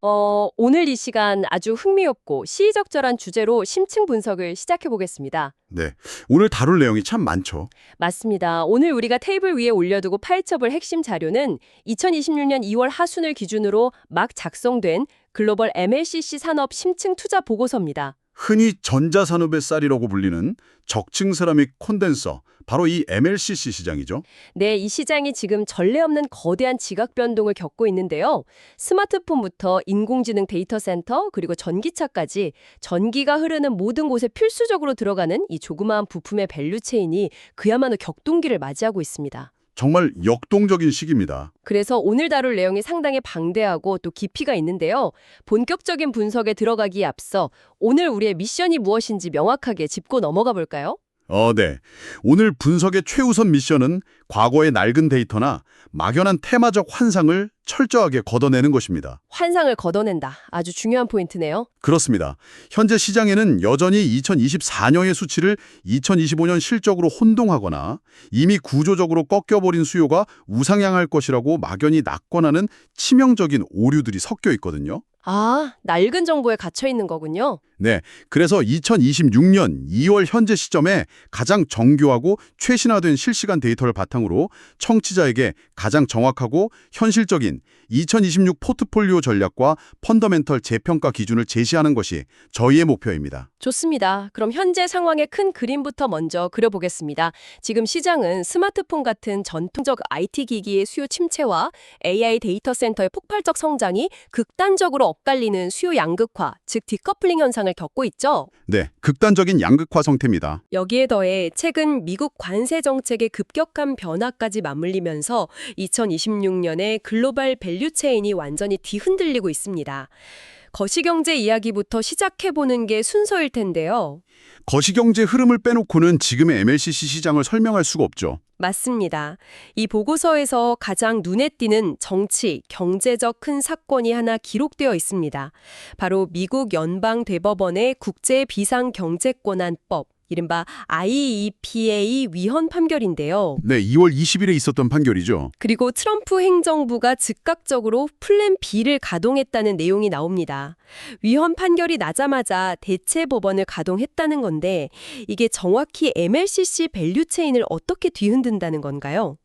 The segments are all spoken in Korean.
오늘 이 시간 아주 흥미롭고 시의적절한 주제로 심층 분석을 시작해 보겠습니다. 네, 오늘 다룰 내용이 참 많죠. 맞습니다. 오늘 우리가 테이블 위에 올려두고 파헤쳐볼 핵심 자료는 2026년 2월 하순을 기준으로 막 작성된 글로벌 MLCC 산업 심층 투자 보고서입니다. 흔히 전자산업의 쌀이라고 불리는 적층 세라믹 콘덴서, 바로 이 MLCC 시장이죠. 네, 이 시장이 지금 전례 없는 거대한 지각 변동을 겪고 있는데요. 스마트폰부터 인공지능 데이터 센터, 그리고 전기차까지 전기가 흐르는 모든 곳에 필수적으로 들어가는 이 조그마한 부품의 밸류 체인이 그야말로 격동기를 맞이하고 있습니다. 정말 역동적인 시기입니다. 그래서 오늘 다룰 내용이 상당히 방대하고 또 깊이가 있는데요. 본격적인 분석에 들어가기에 앞서 오늘 우리의 미션이 무엇인지 명확하게 짚고 넘어가 볼까요? 네. 오늘 분석의 최우선 미션은 과거의 낡은 데이터나 막연한 테마적 환상을 철저하게 걷어내는 것입니다. 환상을 걷어낸다. 아주 중요한 포인트네요. 그렇습니다. 현재 시장에는 여전히 2024년의 수치를 2025년 실적으로 혼동하거나 이미 구조적으로 꺾여버린 수요가 우상향할 것이라고 막연히 낙관하는 치명적인 오류들이 섞여 있거든요. 아, 낡은 정보에 갇혀 있는 거군요. 네, 그래서 2026년 2월 현재 시점에 가장 정교하고 최신화된 실시간 데이터를 바탕으로 청취자에게 가장 정확하고 현실적인 2026 포트폴리오 전략과 펀더멘털 재평가 기준을 제시하는 것이 저희의 목표입니다. 좋습니다. 그럼 현재 상황의 큰 그림부터 먼저 그려보겠습니다. 지금 시장은 스마트폰 같은 전통적 IT 기기의 수요 침체와 AI 데이터 센터의 폭발적 성장이 극단적으로 엇갈리는 수요 양극화, 즉 디커플링 현상을 겪고 있죠. 네, 극단적인 양극화 상태입니다. 여기에 더해 최근 미국 관세 정책의 급격한 변화까지 맞물리면서 2026년에 글로벌 밸류 체인이 완전히 뒤흔들리고 있습니다. 거시경제 이야기부터 시작해보는 게 순서일 텐데요. 거시경제 흐름을 빼놓고는 지금의 MLCC 시장을 설명할 수가 없죠. 맞습니다. 이 보고서에서 가장 눈에 띄는 정치, 경제적 큰 사건이 하나 기록되어 있습니다. 바로 미국 연방대법원의 국제비상경제권한법, 이른바 IEPA 위헌 판결인데요. 네, 2월 20일에 있었던 판결이죠. 그리고 트럼프 행정부가 즉각적으로 플랜 B를 가동했다는 내용이 나옵니다. 위헌 판결이 나자마자 대체 법원을 가동했다는 건데 이게 정확히 MLCC 밸류 체인을 어떻게 뒤흔든다는 건가요?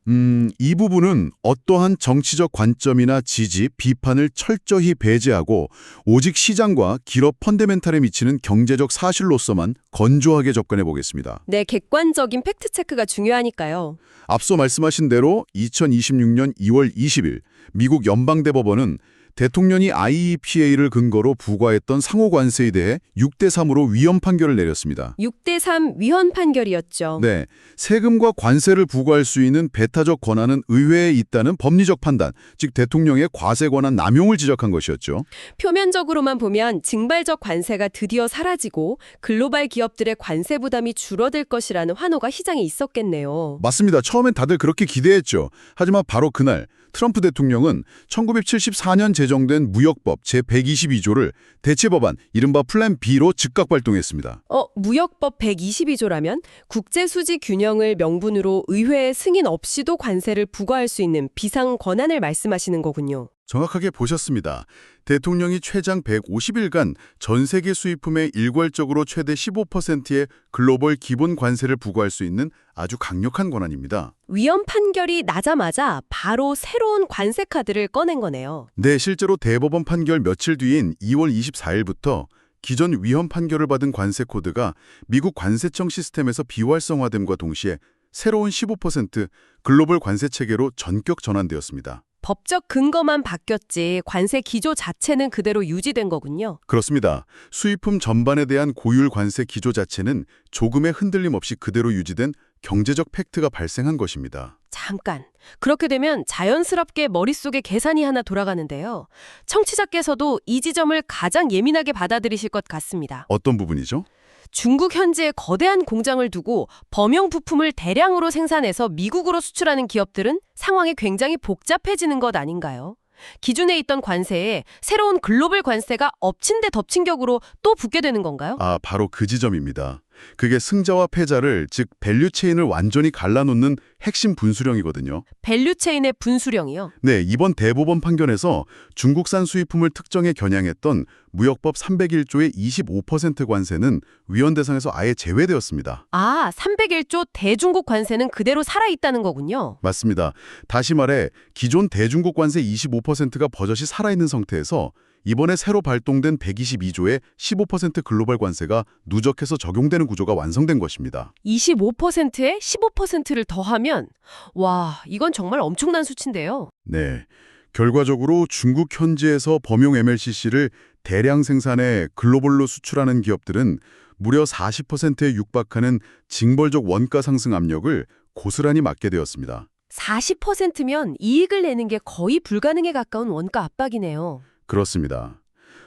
이 부분은 어떠한 정치적 관점이나 지지, 비판을 철저히 배제하고 오직 시장과 기업 펀더멘탈에 미치는 경제적 사실로서만 건조하게 접근해 보겠습니다. 네, 객관적인 팩트체크가 중요하니까요. 앞서 말씀하신 대로 2026년 2월 20일 미국 연방대법원은 대통령이 IEPA를 근거로 부과했던 상호관세에 대해 6대3으로 위헌 판결을 내렸습니다. 6대3 위헌 판결이었죠. 네, 세금과 관세를 부과할 수 있는 배타적 권한은 의회에 있다는 법리적 판단, 즉 대통령의 과세 권한 남용을 지적한 것이었죠. 표면적으로만 보면 징발적 관세가 드디어 사라지고 글로벌 기업들의 관세 부담이 줄어들 것이라는 환호가 시장에 있었겠네요. 맞습니다. 처음엔 다들 그렇게 기대했죠. 하지만 바로 그날 트럼프 대통령은 1974년 제정된 무역법 제122조를 대체법안 이른바 플랜 B로 즉각 발동했습니다. 무역법 122조라면 국제수지 균형을 명분으로 의회의 승인 없이도 관세를 부과할 수 있는 비상 권한을 말씀하시는 거군요. 정확하게 보셨습니다. 대통령이 최장 150일간 전 세계 수입품에 일괄적으로 최대 15%의 글로벌 기본 관세를 부과할 수 있는 아주 강력한 권한입니다. 위헌 판결이 나자마자 바로 새로운 관세 카드를 꺼낸 거네요. 네, 실제로 대법원 판결 며칠 뒤인 2월 24일부터 기존 위헌 판결을 받은 관세 코드가 미국 관세청 시스템에서 비활성화됨과 동시에 새로운 15% 글로벌 관세 체계로 전격 전환되었습니다. 법적 근거만 바뀌었지 관세 기조 자체는 그대로 유지된 거군요. 그렇습니다. 수입품 전반에 대한 고율 관세 기조 자체는 조금의 흔들림 없이 그대로 유지된 경제적 팩트가 발생한 것입니다. 잠깐. 그렇게 되면 자연스럽게 머릿속에 계산이 하나 돌아가는데요. 청취자께서도 이 지점을 가장 예민하게 받아들이실 것 같습니다. 어떤 부분이죠? 중국 현지에 거대한 공장을 두고 범용 부품을 대량으로 생산해서 미국으로 수출하는 기업들은 상황이 굉장히 복잡해지는 것 아닌가요? 기존에 있던 관세에 새로운 글로벌 관세가 엎친 데 덮친 격으로 또 붙게 되는 건가요? 바로 그 지점입니다. 그게 승자와 패자를, 즉 밸류 체인을 완전히 갈라놓는 핵심 분수령이거든요. 밸류 체인의 분수령이요. 네, 이번 대법원 판결에서 중국산 수입품을 특정에 겨냥했던 무역법 301조의 25% 관세는 위헌 대상에서 아예 제외되었습니다. 아, 301조 대중국 관세는 그대로 살아있다는 거군요. 맞습니다. 다시 말해 기존 대중국 관세 25%가 버젓이 살아있는 상태에서 이번에 새로 발동된 122조의 15% 글로벌 관세가 누적해서 적용되는 구조가 완성된 것입니다. 25%에 15%를 더하면 와, 이건 정말 엄청난 수치인데요. 네. 결과적으로 중국 현지에서 범용 MLCC를 대량 생산해 글로벌로 수출하는 기업들은 무려 40%에 육박하는 징벌적 원가 상승 압력을 고스란히 맞게 되었습니다. 40%면 이익을 내는 게 거의 불가능에 가까운 원가 압박이네요. 그렇습니다.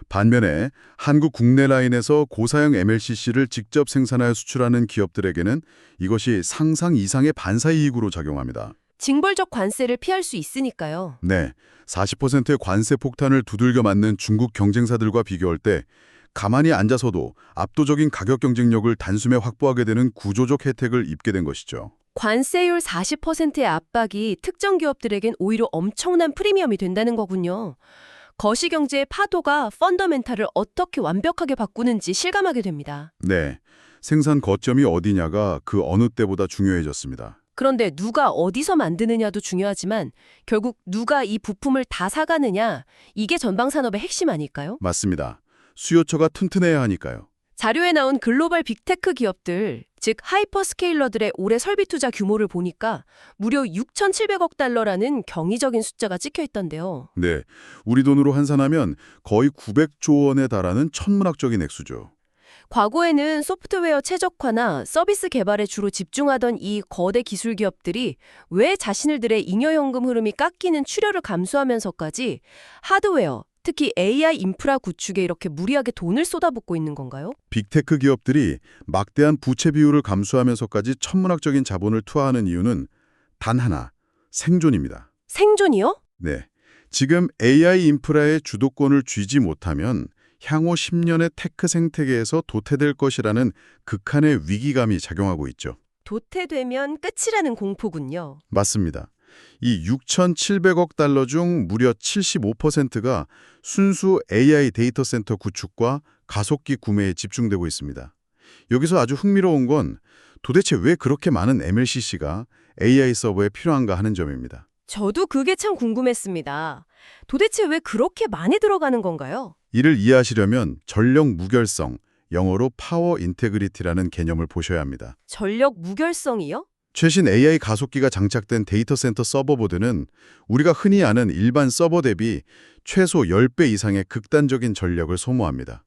반면에 한국 국내 라인에서 고사양 MLCC를 직접 생산하여 수출하는 기업들에게는 이것이 상상 이상의 반사이익으로 작용합니다. 징벌적 관세를 피할 수 있으니까요. 네, 40%의 관세 폭탄을 두들겨 맞는 중국 경쟁사들과 비교할 때 가만히 앉아서도 압도적인 가격 경쟁력을 단숨에 확보하게 되는 구조적 혜택을 입게 된 것이죠. 관세율 40%의 압박이 특정 기업들에겐 오히려 엄청난 프리미엄이 된다는 거군요. 거시경제의 파도가 펀더멘탈을 어떻게 완벽하게 바꾸는지 실감하게 됩니다. 네, 생산 거점이 어디냐가 그 어느 때보다 중요해졌습니다. 그런데 누가 어디서 만드느냐도 중요하지만 결국 누가 이 부품을 다 사가느냐, 이게 전방산업의 핵심 아닐까요? 맞습니다. 수요처가 튼튼해야 하니까요. 자료에 나온 글로벌 빅테크 기업들, 즉 하이퍼스케일러들의 올해 설비 투자 규모를 보니까 무려 6,700억 달러라는 경이적인 숫자가 찍혀 있던데요. 네, 우리 돈으로 환산하면 거의 900조 원에 달하는 천문학적인 액수죠. 과거에는 소프트웨어 최적화나 서비스 개발에 주로 집중하던 이 거대 기술 기업들이 왜 자신들의 잉여연금 흐름이 깎이는 출혈을 감수하면서까지 하드웨어, 특히 AI 인프라 구축에 이렇게 무리하게 돈을 쏟아붓고 있는 건가요? 빅테크 기업들이 막대한 부채 비율을 감수하면서까지 천문학적인 자본을 투하하는 이유는 단 하나, 생존입니다. 생존이요? 네, 지금 AI 인프라의 주도권을 쥐지 못하면 향후 10년의 테크 생태계에서 도태될 것이라는 극한의 위기감이 작용하고 있죠. 도태되면 끝이라는 공포군요. 맞습니다. 이 6,700억 달러 중 무려 75%가 순수 AI 데이터 센터 구축과 가속기 구매에 집중되고 있습니다. 여기서 아주 흥미로운 건 도대체 왜 그렇게 많은 MLCC가 AI 서버에 필요한가 하는 점입니다. 저도 그게 참 궁금했습니다. 도대체 왜 그렇게 많이 들어가는 건가요? 이를 이해하시려면 전력 무결성, 영어로 파워 인테그리티라는 개념을 보셔야 합니다. 전력 무결성이요? 최신 AI 가속기가 장착된 데이터 센터 서버보드는 우리가 흔히 아는 일반 서버 대비 최소 10배 이상의 극단적인 전력을 소모합니다.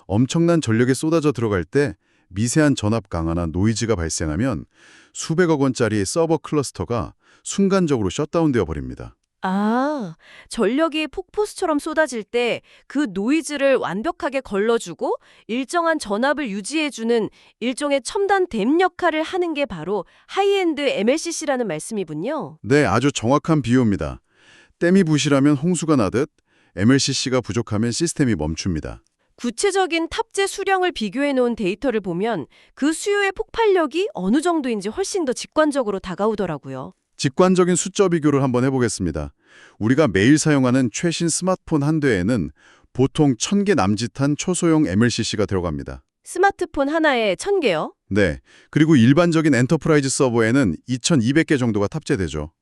엄청난 전력이 쏟아져 들어갈 때 미세한 전압 강화나 노이즈가 발생하면 수백억 원짜리 서버 클러스터가 순간적으로 셧다운되어 버립니다. 아, 전력이 폭포수처럼 쏟아질 때 그 노이즈를 완벽하게 걸러주고 일정한 전압을 유지해주는 일종의 첨단 댐 역할을 하는 게 바로 하이엔드 MLCC라는 말씀이군요. 네, 아주 정확한 비유입니다. 댐이 부실하면 홍수가 나듯 MLCC가 부족하면 시스템이 멈춥니다. 구체적인 탑재 수량을 비교해 놓은 데이터를 보면 그 수요의 폭발력이 어느 정도인지 훨씬 더 직관적으로 다가오더라고요. 직관적인 숫자 비교를 한번 해보겠습니다. 우리가 매일 사용하는 최신 스마트폰 한 대에는 보통 1000개 남짓한 초소형 MLCC가 들어갑니다. 스마트폰 하나에 1000개요? 네, 그리고 일반적인 엔터프라이즈 서버에는 2200개 정도가 탑재되죠.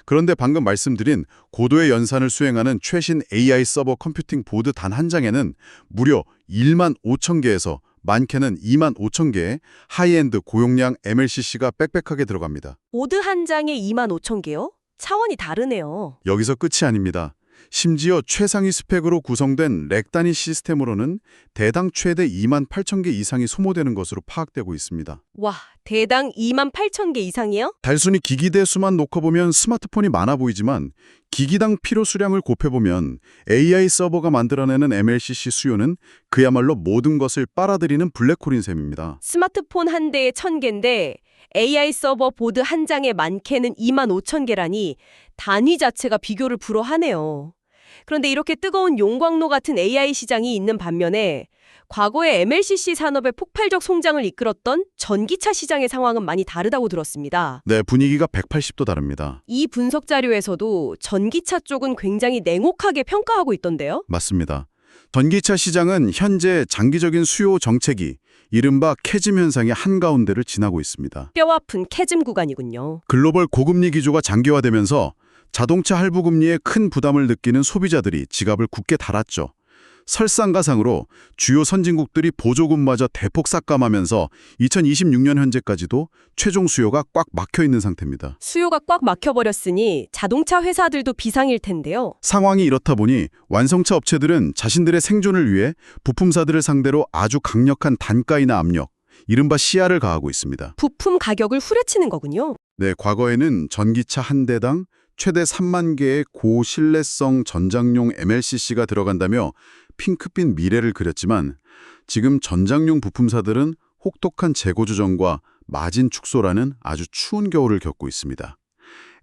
그런데 방금 말씀드린 고도의 연산을 수행하는 최신 AI 서버 컴퓨팅 보드 단 한 장에는 무려 1만 5천 개에서 많게는 2만 5천 개의 하이엔드 고용량 MLCC가 빽빽하게 들어갑니다. 보드 한 장에 25,000개요? 차원이 다르네요. 여기서 끝이 아닙니다. 심지어 최상위 스펙으로 구성된 렉 단위 시스템으로는 대당 최대 2만 8천 개 이상이 소모되는 것으로 파악되고 있습니다. 와, 대당 28,000개 이상이요? 단순히 기기 대 수만 놓고 보면 스마트폰이 많아 보이지만 기기당 필요 수량을 곱해보면 AI 서버가 만들어내는 MLCC 수요는 그야말로 모든 것을 빨아들이는 블랙홀인 셈입니다. 스마트폰 한 대에 1000개인데 AI 서버 보드 한 장에 많게는 25,000개라니 단위 자체가 비교를 불허하네요. 그런데 이렇게 뜨거운 용광로 같은 AI 시장이 있는 반면에 과거에 MLCC 산업의 폭발적 성장을 이끌었던 전기차 시장의 상황은 많이 다르다고 들었습니다. 네, 분위기가 180도 다릅니다. 이 분석 자료에서도 전기차 쪽은 굉장히 냉혹하게 평가하고 있던데요. 맞습니다. 전기차 시장은 현재 장기적인 수요 정체기, 이른바 캐즘 현상의 한가운데를 지나고 있습니다. 뼈아픈 캐즘 구간이군요. 글로벌 고금리 기조가 장기화되면서 자동차 할부 금리에 큰 부담을 느끼는 소비자들이 지갑을 굳게 달았죠. 설상가상으로 주요 선진국들이 보조금마저 대폭 삭감하면서 2026년 현재까지도 최종 수요가 꽉 막혀 있는 상태입니다. 수요가 꽉 막혀버렸으니 자동차 회사들도 비상일 텐데요. 상황이 이렇다 보니 완성차 업체들은 자신들의 생존을 위해 부품사들을 상대로 아주 강력한 단가이나 압력, 이른바 시야를 가하고 있습니다. 부품 가격을 후려치는 거군요. 네, 과거에는 전기차 한 대당 최대 3만 개의 고신뢰성 전장용 MLCC가 들어간다며 핑크빛 미래를 그렸지만 지금 전장용 부품사들은 혹독한 재고 조정과 마진 축소라는 아주 추운 겨울을 겪고 있습니다.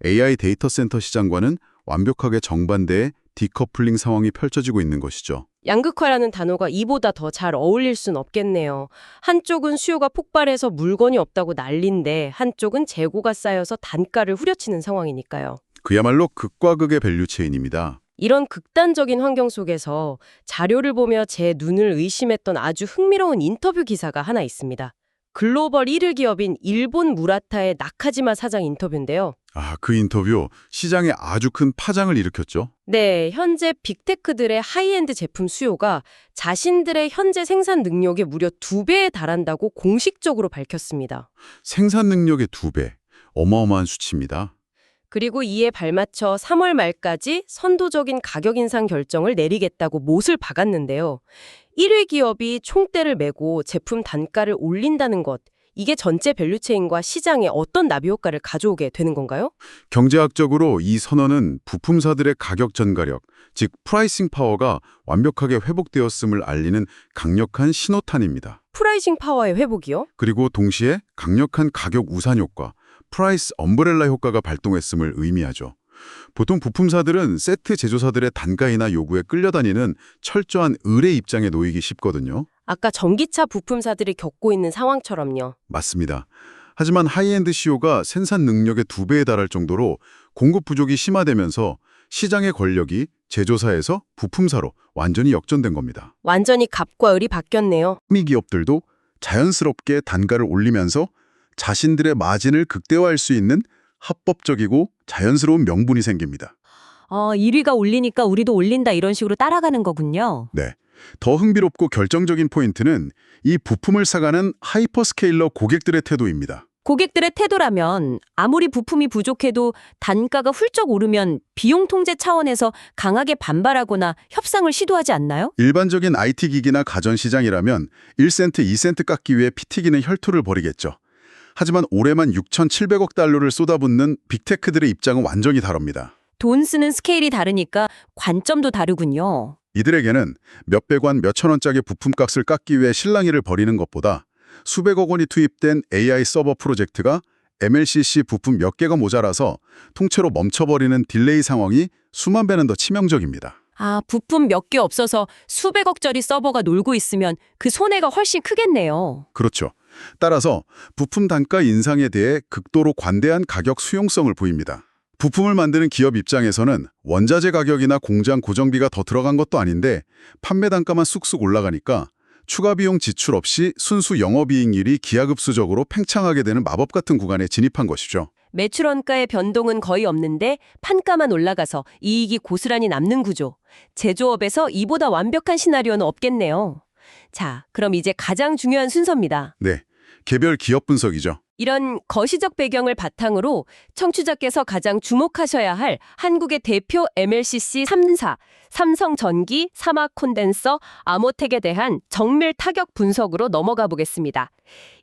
AI 데이터 센터 시장과는 완벽하게 정반대의 디커플링 상황이 펼쳐지고 있는 것이죠. 양극화라는 단어가 이보다 더 잘 어울릴 순 없겠네요. 한쪽은 수요가 폭발해서 물건이 없다고 난린데 한쪽은 재고가 쌓여서 단가를 후려치는 상황이니까요. 그야말로 극과 극의 밸류 체인입니다. 이런 극단적인 환경 속에서 자료를 보며 제 눈을 의심했던 아주 흥미로운 인터뷰 기사가 하나 있습니다. 글로벌 1위 기업인 일본 무라타의 나카지마 사장 인터뷰인데요. 그 인터뷰 시장에 아주 큰 파장을 일으켰죠. 네, 현재 빅테크들의 하이엔드 제품 수요가 자신들의 현재 생산 능력의 무려 2배에 달한다고 공식적으로 밝혔습니다. 생산 능력의 2배, 어마어마한 수치입니다. 그리고 이에 발맞춰 3월 말까지 선도적인 가격 인상 결정을 내리겠다고 못을 박았는데요. 1위 기업이 총대를 메고 제품 단가를 올린다는 것, 이게 전체 밸류체인과 시장에 어떤 나비 효과를 가져오게 되는 건가요? 경제학적으로 이 선언은 부품사들의 가격 전가력, 즉 프라이싱 파워가 완벽하게 회복되었음을 알리는 강력한 신호탄입니다. 프라이싱 파워의 회복이요? 그리고 동시에 강력한 가격 우산 효과, 프라이스 엄브렐라 효과가 발동했음을 의미하죠. 보통 부품사들은 세트 제조사들의 단가이나 요구에 끌려다니는 철저한 의뢰 입장에 놓이기 쉽거든요. 아까 전기차 부품사들이 겪고 있는 상황처럼요. 맞습니다. 하지만 하이엔드 CEO가 생산 능력의 2배에 달할 정도로 공급 부족이 심화되면서 시장의 권력이 제조사에서 부품사로 완전히 역전된 겁니다. 완전히 갑과 을이 바뀌었네요. 미 기업들도 자연스럽게 단가를 올리면서 자신들의 마진을 극대화할 수 있는 합법적이고 자연스러운 명분이 생깁니다. 1위가 올리니까 우리도 올린다 이런 식으로 따라가는 거군요. 네. 더 흥미롭고 결정적인 포인트는 이 부품을 사가는 하이퍼스케일러 고객들의 태도입니다. 고객들의 태도라면 아무리 부품이 부족해도 단가가 훌쩍 오르면 비용 통제 차원에서 강하게 반발하거나 협상을 시도하지 않나요? 일반적인 IT 기기나 가전시장이라면 1센트, 2센트 깎기 위해 피 튀기는 혈투를 벌이겠죠. 하지만 올해만 6,700억 달러를 쏟아붓는 빅테크들의 입장은 완전히 다릅니다. 돈 쓰는 스케일이 다르니까 관점도 다르군요. 이들에게는 몇백 원, 몇천 원짜리 부품값을 깎기 위해 실랑이를 벌이는 것보다 수백억 원이 투입된 AI 서버 프로젝트가 MLCC 부품 몇 개가 모자라서 통째로 멈춰버리는 딜레이 상황이 수만 배는 더 치명적입니다. 부품 몇 개 없어서 수백억짜리 서버가 놀고 있으면 그 손해가 훨씬 크겠네요. 그렇죠. 따라서 부품 단가 인상에 대해 극도로 관대한 가격 수용성을 보입니다. 부품을 만드는 기업 입장에서는 원자재 가격이나 공장 고정비가 더 들어간 것도 아닌데 판매 단가만 쑥쑥 올라가니까 추가 비용 지출 없이 순수 영업이익률이 기하급수적으로 팽창하게 되는 마법 같은 구간에 진입한 것이죠. 매출 원가의 변동은 거의 없는데 판가만 올라가서 이익이 고스란히 남는 구조. 제조업에서 이보다 완벽한 시나리오는 없겠네요. 자, 그럼 이제 가장 중요한 순서입니다. 네, 개별 기업 분석이죠. 이런 거시적 배경을 바탕으로 청취자께서 가장 주목하셔야 할 한국의 대표 MLCC 3사, 삼성전기, 사마콘덴서, 아모텍에 대한 정밀 타격 분석으로 넘어가 보겠습니다.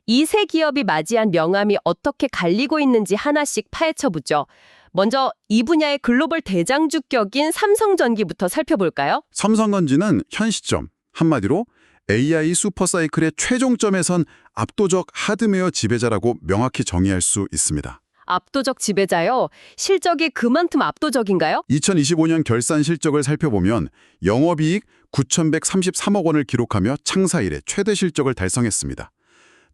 이 세 기업이 맞이한 명암이 어떻게 갈리고 있는지 하나씩 파헤쳐보죠. 먼저 이 분야의 글로벌 대장주격인 삼성전기부터 살펴볼까요? 삼성전기는 현 시점, 한마디로 AI 슈퍼사이클의 최종점에선 압도적 하드웨어 지배자라고 명확히 정의할 수 있습니다. 압도적 지배자요? 실적이 그만큼 압도적인가요? 2025년 결산 실적을 살펴보면 영업이익 9,133억 원을 기록하며 창사 이래 최대 실적을 달성했습니다.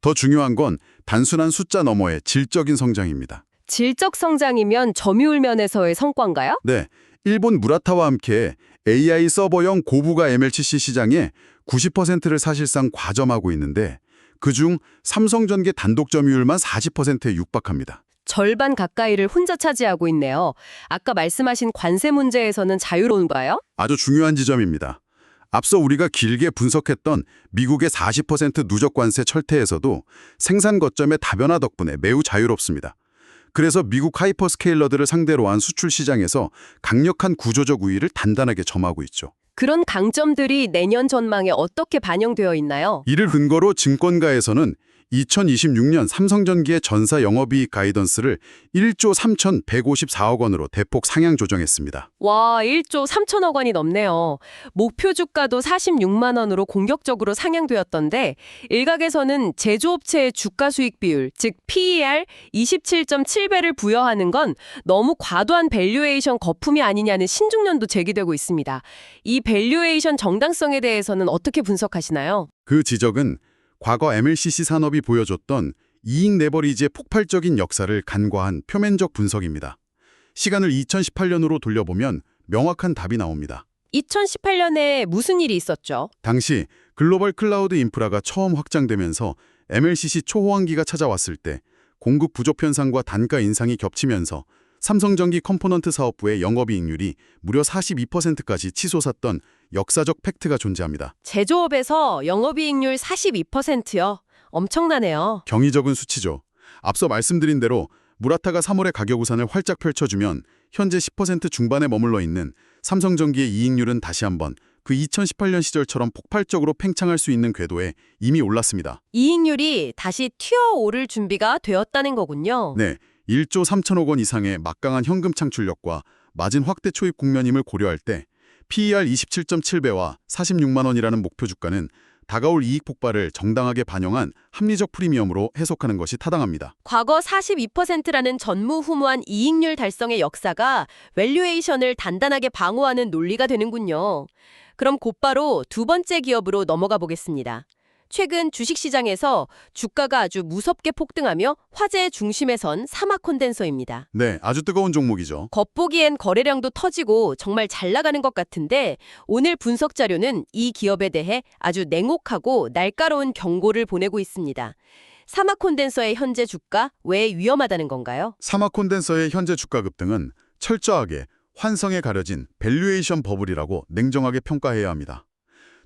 더 중요한 건 단순한 숫자 너머의 질적인 성장입니다. 질적 성장이면 점유율 면에서의 성과인가요? 네, 일본 무라타와 함께 AI 서버형 고부가 MLCC 시장의 90%를 사실상 과점하고 있는데 그중 삼성전기 단독 점유율만 40%에 육박합니다. 절반 가까이를 혼자 차지하고 있네요. 아까 말씀하신 관세 문제에서는 자유로운가요? 아주 중요한 지점입니다. 앞서 우리가 길게 분석했던 미국의 40% 누적 관세 철퇴에서도 생산 거점의 다변화 덕분에 매우 자유롭습니다. 그래서 미국 하이퍼스케일러들을 상대로 한 수출 시장에서 강력한 구조적 우위를 단단하게 점하고 있죠. 그런 강점들이 내년 전망에 어떻게 반영되어 있나요? 이를 근거로 증권가에서는 2026년 삼성전기의 전사 영업이익 가이던스를 1조 3,154억 원으로 대폭 상향 조정했습니다. 와, 1조 3천억 원이 넘네요. 목표 주가도 46만 원으로 공격적으로 상향되었던데 일각에서는 제조업체의 주가 수익 비율, 즉 PER 27.7배를 부여하는 건 너무 과도한 밸류에이션 거품이 아니냐는 신중론도 제기되고 있습니다. 이 밸류에이션 정당성에 대해서는 어떻게 분석하시나요? 그 지적은 과거 MLCC 산업이 보여줬던 이익 내버리지의 폭발적인 역사를 간과한 표면적 분석입니다. 시간을 2018년으로 돌려보면 명확한 답이 나옵니다. 2018년에 무슨 일이 있었죠? 당시 글로벌 클라우드 인프라가 처음 확장되면서 MLCC 초호황기가 찾아왔을 때 공급 부족 현상과 단가 인상이 겹치면서 삼성전기 컴포넌트 사업부의 영업이익률이 무려 42%까지 치솟았던 역사적 팩트가 존재합니다. 제조업에서 영업이익률 42%요. 엄청나네요. 경이적인 수치죠. 앞서 말씀드린 대로 무라타가 3월에 가격 우산을 활짝 펼쳐주면 현재 10% 중반에 머물러 있는 삼성전기의 이익률은 다시 한번 그 2018년 시절처럼 폭발적으로 팽창할 수 있는 궤도에 이미 올랐습니다. 이익률이 다시 튀어오를 준비가 되었다는 거군요. 네, 1조 3천억 원 이상의 막강한 현금 창출력과 마진 확대 초입 국면임을 고려할 때 PER 27.7배와 46만 원이라는 목표 주가는 다가올 이익 폭발을 정당하게 반영한 합리적 프리미엄으로 해석하는 것이 타당합니다. 과거 42%라는 전무후무한 이익률 달성의 역사가 밸류에이션을 단단하게 방어하는 논리가 되는군요. 그럼 곧바로 두 번째 기업으로 넘어가 보겠습니다. 최근 주식시장에서 주가가 아주 무섭게 폭등하며 화제의 중심에 선 사막 콘덴서입니다. 네, 아주 뜨거운 종목이죠. 겉보기엔 거래량도 터지고 정말 잘 나가는 것 같은데 오늘 분석 자료는 이 기업에 대해 아주 냉혹하고 날카로운 경고를 보내고 있습니다. 사막 콘덴서의 현재 주가 왜 위험하다는 건가요? 사막 콘덴서의 현재 주가 급등은 철저하게 환성에 가려진 밸류에이션 버블이라고 냉정하게 평가해야 합니다.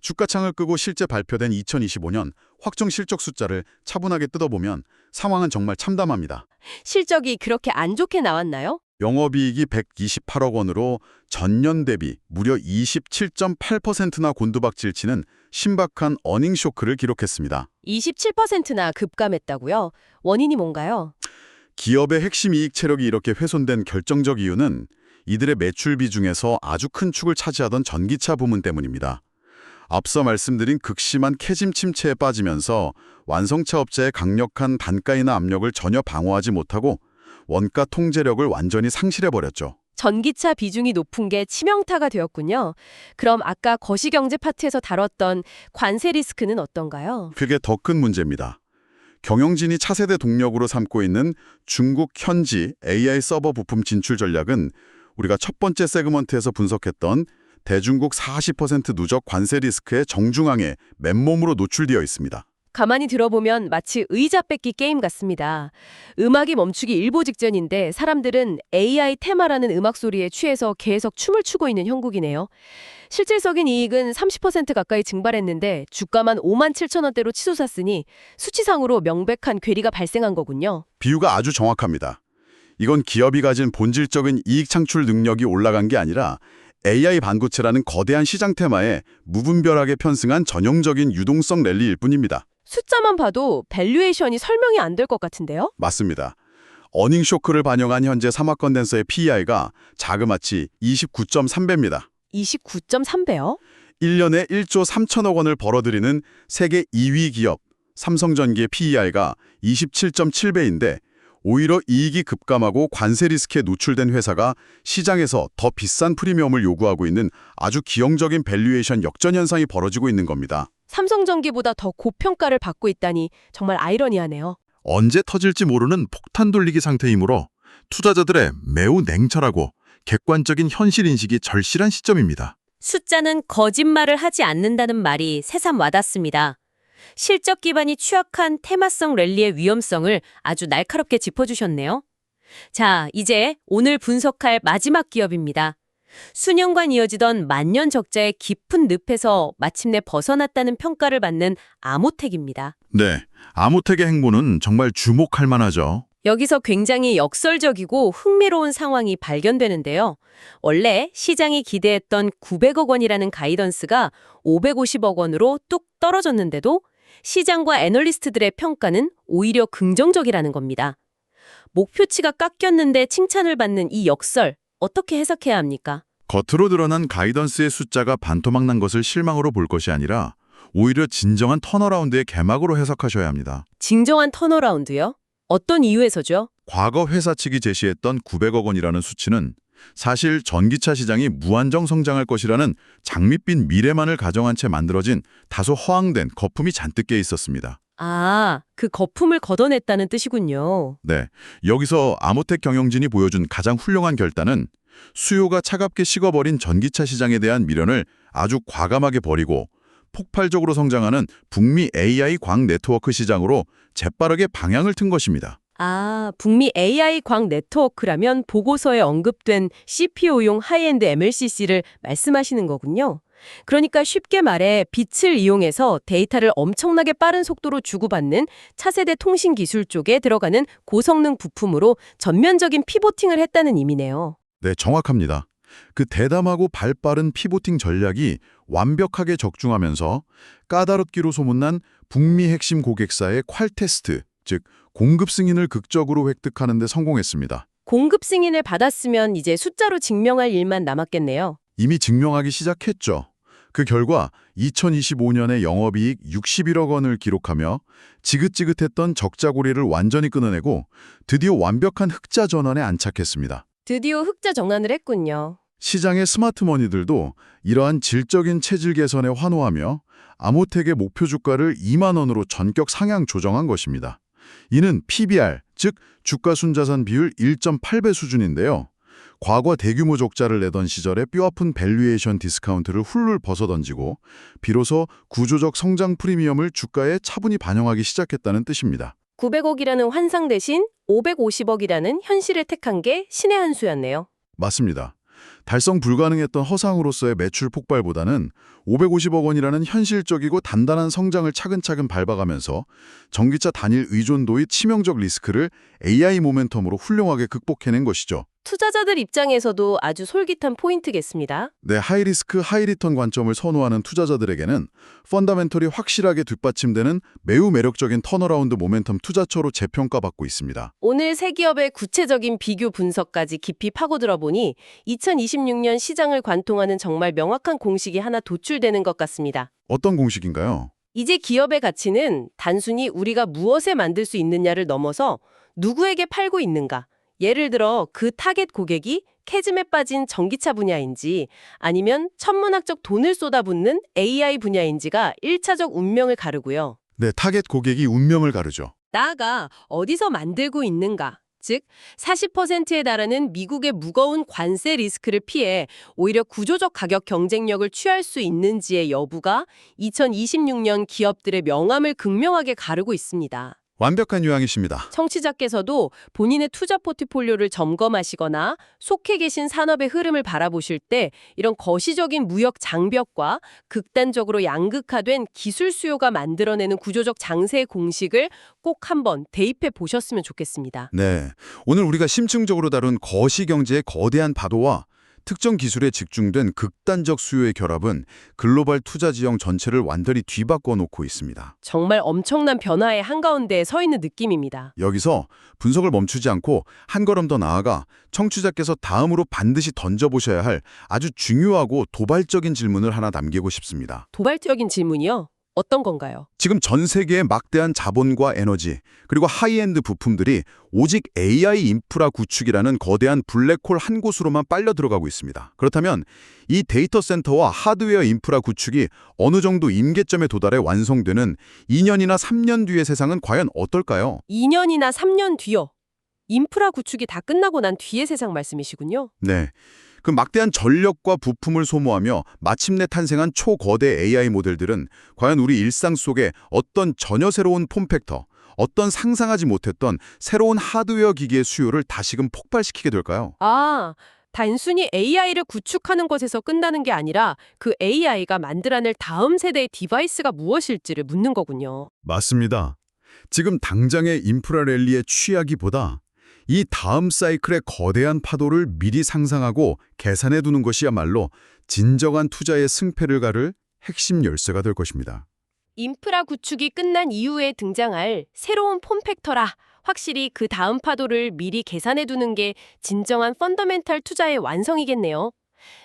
주가창을 끄고 실제 발표된 2025년 확정 실적 숫자를 차분하게 뜯어보면 상황은 정말 참담합니다. 실적이 그렇게 안 좋게 나왔나요? 영업이익이 128억 원으로 전년 대비 무려 27.8%나 곤두박질 치는 신박한 어닝 쇼크를 기록했습니다. 27%나 급감했다고요? 원인이 뭔가요? 기업의 핵심 이익 체력이 이렇게 훼손된 결정적 이유는 이들의 매출비 중에서 아주 큰 축을 차지하던 전기차 부문 때문입니다. 앞서 말씀드린 극심한 캐짐 침체에 빠지면서 완성차 업체의 강력한 단가 인하 압력을 전혀 방어하지 못하고 원가 통제력을 완전히 상실해버렸죠. 전기차 비중이 높은 게 치명타가 되었군요. 그럼 아까 거시경제 파트에서 다뤘던 관세 리스크는 어떤가요? 그게 더 큰 문제입니다. 경영진이 차세대 동력으로 삼고 있는 중국 현지 AI 서버 부품 진출 전략은 우리가 첫 번째 세그먼트에서 분석했던 대중국 40% 누적 관세 리스크의 정중앙에 맨몸으로 노출되어 있습니다. 가만히 들어보면 마치 의자 뺏기 게임 같습니다. 음악이 멈추기 일보 직전인데 사람들은 AI 테마라는 음악 소리에 취해서 계속 춤을 추고 있는 형국이네요. 실질적인 이익은 30% 가까이 증발했는데 주가만 5만 7천 원대로 치솟았으니 수치상으로 명백한 괴리가 발생한 거군요. 비유가 아주 정확합니다. 이건 기업이 가진 본질적인 이익 창출 능력이 올라간 게 아니라 AI 반도체라는 거대한 시장 테마에 무분별하게 편승한 전형적인 유동성 랠리일 뿐입니다. 숫자만 봐도 밸류에이션이 설명이 안 될 것 같은데요? 맞습니다. 어닝 쇼크를 반영한 현재 사막 컨덴서의 PER가 자그마치 29.3배입니다. 29.3배요? 1년에 1조 3천억 원을 벌어들이는 세계 2위 기업 삼성전기의 PER가 27.7배인데 오히려 이익이 급감하고 관세 리스크에 노출된 회사가 시장에서 더 비싼 프리미엄을 요구하고 있는 아주 기형적인 밸류에이션 역전 현상이 벌어지고 있는 겁니다. 삼성전기보다 더 고평가를 받고 있다니 정말 아이러니하네요. 언제 터질지 모르는 폭탄 돌리기 상태이므로 투자자들의 매우 냉철하고 객관적인 현실 인식이 절실한 시점입니다. 숫자는 거짓말을 하지 않는다는 말이 새삼 와닿습니다. 실적 기반이 취약한 테마성 랠리의 위험성을 아주 날카롭게 짚어주셨네요. 자, 이제 오늘 분석할 마지막 기업입니다. 수년간 이어지던 만년 적자의 깊은 늪에서 마침내 벗어났다는 평가를 받는 아모텍입니다. 네, 아모텍의 행보는 정말 주목할 만하죠. 여기서 굉장히 역설적이고 흥미로운 상황이 발견되는데요. 원래 시장이 기대했던 900억 원이라는 가이던스가 550억 원으로 뚝 떨어졌는데도 시장과 애널리스트들의 평가는 오히려 긍정적이라는 겁니다. 목표치가 깎였는데 칭찬을 받는 이 역설, 어떻게 해석해야 합니까? 겉으로 드러난 가이던스의 숫자가 반토막 난 것을 실망으로 볼 것이 아니라 오히려 진정한 턴어라운드의 개막으로 해석하셔야 합니다. 진정한 턴어라운드요? 어떤 이유에서죠? 과거 회사 측이 제시했던 900억 원이라는 수치는 사실 전기차 시장이 무한정 성장할 것이라는 장밋빛 미래만을 가정한 채 만들어진 다소 허황된 거품이 잔뜩 깨 있었습니다. 아, 그 거품을 걷어냈다는 뜻이군요. 네, 여기서 아모텍 경영진이 보여준 가장 훌륭한 결단은 수요가 차갑게 식어버린 전기차 시장에 대한 미련을 아주 과감하게 버리고 폭발적으로 성장하는 북미 AI 광 네트워크 시장으로 재빠르게 방향을 튼 것입니다. 아, 북미 AI 광 네트워크라면 보고서에 언급된 CPO용 하이엔드 MLCC를 말씀하시는 거군요. 그러니까 쉽게 말해 빛을 이용해서 데이터를 엄청나게 빠른 속도로 주고받는 차세대 통신 기술 쪽에 들어가는 고성능 부품으로 전면적인 피보팅을 했다는 의미네요. 네, 정확합니다. 그 대담하고 발빠른 피보팅 전략이 완벽하게 적중하면서 까다롭기로 소문난 북미 핵심 고객사의 퀄 테스트, 즉 공급 승인을 극적으로 획득하는 데 성공했습니다. 공급 승인을 받았으면 이제 숫자로 증명할 일만 남았겠네요. 이미 증명하기 시작했죠. 그 결과 2025년에 영업이익 61억 원을 기록하며 지긋지긋했던 적자고리를 완전히 끊어내고 드디어 완벽한 흑자 전환에 안착했습니다. 드디어 흑자 정산을 했군요. 시장의 스마트머니들도 이러한 질적인 체질 개선에 환호하며 아모텍의 목표 주가를 2만 원으로 전격 상향 조정한 것입니다. 이는 PBR, 즉 주가 순자산 비율 1.8배 수준인데요. 과거 대규모 적자를 내던 시절의 뼈아픈 밸류에이션 디스카운트를 훌훌 벗어던지고 비로소 구조적 성장 프리미엄을 주가에 차분히 반영하기 시작했다는 뜻입니다. 900억이라는 환상 대신 550억이라는 현실을 택한 게 신의 한 수였네요. 맞습니다. 달성 불가능했던 허상으로서의 매출 폭발보다는 550억 원이라는 현실적이고 단단한 성장을 차근차근 밟아가면서 전기차 단일 의존도의 치명적 리스크를 AI 모멘텀으로 훌륭하게 극복해낸 것이죠. 투자자들 입장에서도 아주 솔깃한 포인트겠습니다. 네, 하이리스크, 하이리턴 관점을 선호하는 투자자들에게는 펀더멘털이 확실하게 뒷받침되는 매우 매력적인 턴어라운드 모멘텀 투자처로 재평가받고 있습니다. 오늘 세 기업의 구체적인 비교 분석까지 깊이 파고들어 보니 2026년 시장을 관통하는 정말 명확한 공식이 하나 도출되는 것 같습니다. 어떤 공식인가요? 이제 기업의 가치는 단순히 우리가 무엇에 만들 수 있느냐를 넘어서 누구에게 팔고 있는가, 예를 들어 그 타겟 고객이 캐즘에 빠진 전기차 분야인지 아니면 천문학적 돈을 쏟아붓는 AI 분야인지가 1차적 운명을 가르고요. 네, 타겟 고객이 운명을 가르죠. 나아가 어디서 만들고 있는가, 즉 40%에 달하는 미국의 무거운 관세 리스크를 피해 오히려 구조적 가격 경쟁력을 취할 수 있는지의 여부가 2026년 기업들의 명암을 극명하게 가르고 있습니다. 완벽한 요약이십니다. 청취자께서도 본인의 투자 포트폴리오를 점검하시거나 속해 계신 산업의 흐름을 바라보실 때 이런 거시적인 무역 장벽과 극단적으로 양극화된 기술 수요가 만들어내는 구조적 장세의 공식을 꼭 한번 대입해 보셨으면 좋겠습니다. 네, 오늘 우리가 심층적으로 다룬 거시경제의 거대한 파도와 특정 기술에 집중된 극단적 수요의 결합은 글로벌 투자 지형 전체를 완전히 뒤바꿔 놓고 있습니다. 정말 엄청난 변화의 한가운데에 서 있는 느낌입니다. 여기서 분석을 멈추지 않고 한 걸음 더 나아가 청취자께서 다음으로 반드시 던져보셔야 할 아주 중요하고 도발적인 질문을 하나 남기고 싶습니다. 도발적인 질문이요? 어떤 건가요? 지금 전 세계의 막대한 자본과 에너지, 그리고 하이엔드 부품들이 오직 AI 인프라 구축이라는 거대한 블랙홀 한 곳으로만 빨려 들어가고 있습니다. 그렇다면 이 데이터 센터와 하드웨어 인프라 구축이 어느 정도 임계점에 도달해 완성되는 2년이나 3년 뒤의 세상은 과연 어떨까요? 2년이나 3년 뒤요. 인프라 구축이 다 끝나고 난 뒤의 세상 말씀이시군요. 네. 그 막대한 전력과 부품을 소모하며 마침내 탄생한 초거대 AI 모델들은 과연 우리 일상 속에 어떤 전혀 새로운 폼팩터, 어떤 상상하지 못했던 새로운 하드웨어 기기의 수요를 다시금 폭발시키게 될까요? 아, 단순히 AI를 구축하는 것에서 끝나는 게 아니라 그 AI가 만들어낼 다음 세대의 디바이스가 무엇일지를 묻는 거군요. 맞습니다. 지금 당장의 인프라 랠리에 취하기보다 이 다음 사이클의 거대한 파도를 미리 상상하고 계산해 두는 것이야말로 진정한 투자의 승패를 가를 핵심 열쇠가 될 것입니다. 인프라 구축이 끝난 이후에 등장할 새로운 폼팩터라 확실히 그 다음 파도를 미리 계산해 두는 게 진정한 펀더멘탈 투자의 완성이겠네요.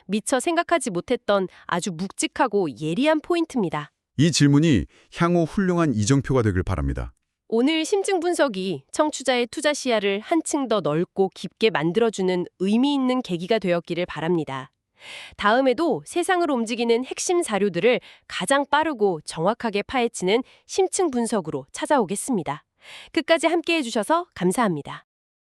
미처 생각하지 못했던 아주 묵직하고 예리한 포인트입니다. 이 질문이 향후 훌륭한 이정표가 되길 바랍니다. 오늘 심층 분석이 청취자의 투자 시야를 한층 더 넓고 깊게 만들어주는 의미 있는 계기가 되었기를 바랍니다. 다음에도 세상을 움직이는 핵심 자료들을 가장 빠르고 정확하게 파헤치는 심층 분석으로 찾아오겠습니다. 끝까지 함께해 주셔서 감사합니다.